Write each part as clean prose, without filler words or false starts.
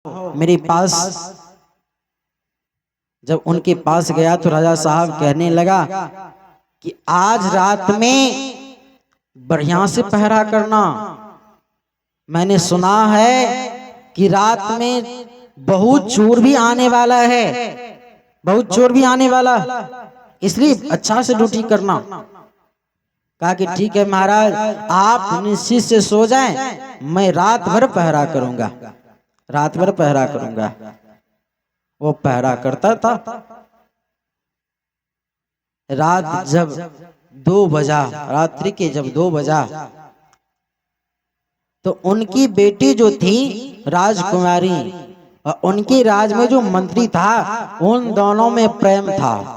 मेरे पास। जब उनके पास गया तो राजा साहब कहने लगा कि आज रात में बढ़िया से पहरा करना। मैंने सुना है कि रात में बहुत चोर भी आने वाला है, बहुत चोर भी आने वाला, इसलिए अच्छा से ड्यूटी करना। कहा कि ठीक है महाराज, आप निश्चित से सो जाएं, मैं रात भर पहरा करूंगा, रात भर पहरा करूंगा। वो पहरा करता था। रात जब 2 बजा, रात्रि के जब 2 बजा, तो उनकी बेटी जो थी राजकुमारी और उनके राज में जो मंत्री था, उन दोनों में प्रेम था।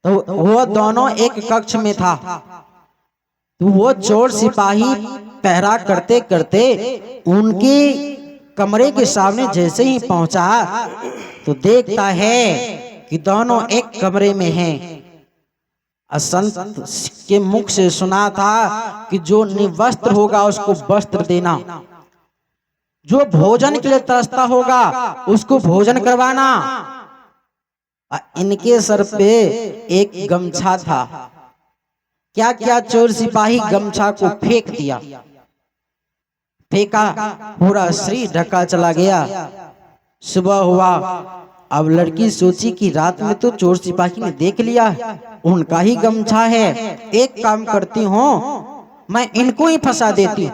तो वो दोनों एक कक्ष में था। तो वो चोर सिपाही पहरा करते करते उनके कमरे के सामने जैसे ही पहुंचा तो देखता है कि दोनों एक कमरे में हैं। संत के मुख से सुना था कि जो निवस्त्र होगा उसको वस्त्र देना, जो भोजन के लिए तरसता होगा उसको भोजन करवाना। इनके सर पे एक गमछा था। क्या क्या चोर सिपाही गमछा को फेंक दिया, फेंका, पूरा शरीर ढका चला गया। सुबह हुआ, अब लड़की सोची कि रात में तो चोर सिपाही ने देख लिया, उनका ही गमछा है, एक काम करती हूँ, मैं इनको ही फंसा देती।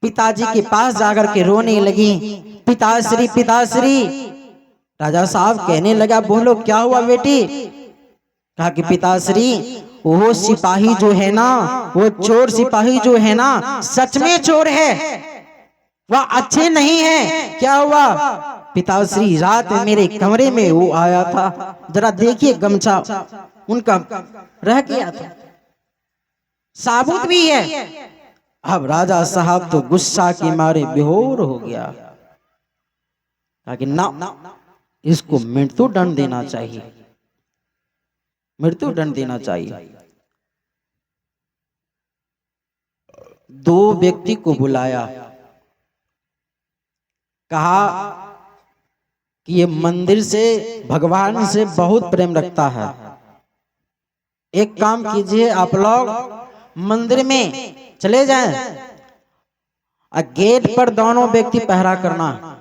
पिताजी के पास जाकर के रोने लगी, पिताश्री पिताश्री। राजा साहब कहने लगा बोलो क्या हुआ बेटी? कहा कि पिताश्री वो सिपाही जो है ना, वो चोर सिपाही जो है ना, सच में चोर है, वह अच्छे नहीं है। क्या हुआ? पिताश्री रात मेरे कमरे में वो आया था, जरा देखिए गमछा उनका रह गया था, साबुत भी है। अब राजा साहब तो गुस्सा के मारे बेहोश हो गया। कहा कि ना, इसको मृत्यु दंड देना चाहिए, मृत्यु दंड देना चाहिए। 2 व्यक्ति को बुलाया, कहा कि ये मंदिर से, भगवान से बहुत प्रेम रखता है, एक काम कीजिए आप लोग मंदिर में चले जाएं और गेट पर दोनों व्यक्ति पहरा करना।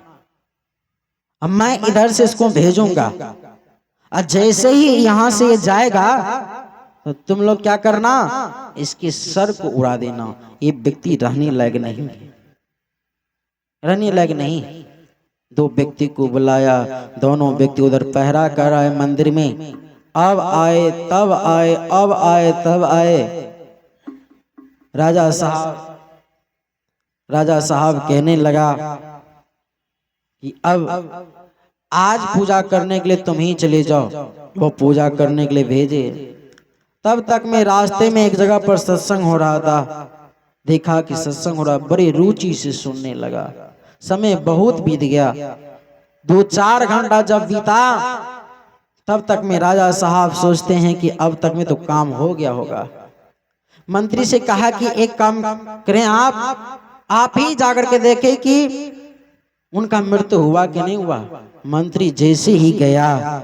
अब मैं इधर से इसको भेजूंगा और जैसे ही यहां से ये जाएगा तो तुम लोग क्या करना, इसके सर को उड़ा देना। ये व्यक्ति रहने लायक नहीं, रहने लायक नहीं। 2 व्यक्ति को बुलाया, दोनों व्यक्ति उधर पहरा कर आए मंदिर में। अब आए तब आए, अब आए तब आए। राजा साहब कहने लगा कि अब आज पूजा करने के लिए तुम ही चले जाओ। वो पूजा करने के लिए भेजे। तब तक मैं रास्ते में एक जगह पर सत्संग हो रहा था, देखा कि सत्संग हो रहा, बड़ी रुचि से सुनने लगा। समय बहुत बीत गया, 2-4 घंटा जब बीता तब तक में राजा साहब सोचते हैं कि अब तक में तो काम हो गया होगा। मंत्री से कहा कि एक काम करें, आप ही जाकर के देखें कि उनका मृत्यु हुआ कि नहीं हुआ। मंत्री जैसे ही गया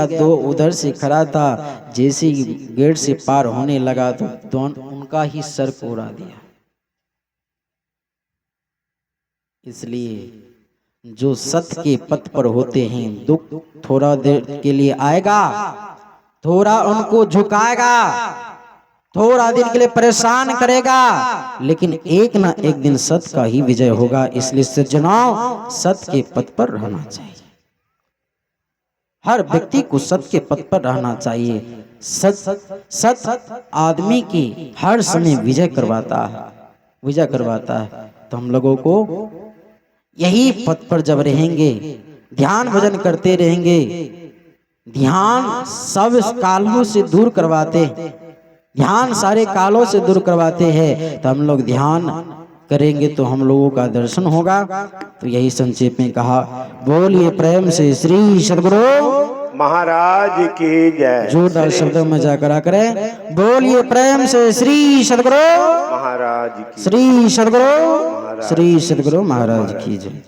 तो उधर से खड़ा था, जैसे ही गेट से पार होने लगा तो उनका ही सर को उड़ा दिया। इसलिए जो सत्य के पथ पर होते हैं, दुख थोड़ा देर के लिए आएगा, थोड़ा उनको झुकाएगा, थोड़ा दिन के लिए परेशान करेगा, लेकिन एक ना एक दिन सत्य का ही विजय होगा। इसलिए सज्जनों, सत्य के पथ पर रहना चाहिए। हर व्यक्ति को सत्य के पथ पर रहना चाहिए। सत्य आदमी की हर समय विजय करवाता है। तो हम लोगों को यही पथ पर जब रहेंगे, ध्यान भजन करते रहेंगे, ध्यान सब कालों से दूर करवाते, ध्यान सारे कालों से दूर करवाते हैं। तो हम लोग ध्यान करेंगे तो हम लोगों का दर्शन होगा। तो यही संक्षेप में कहा। बोलिए प्रेम से श्री सद्गुरु महाराज की जय। जोरदार शब्दों में जाकर करें, बोलिए प्रेम से श्री सद्गुरु महाराज की, श्री सद्गुरु श्री सद्गुरु महाराज की जय।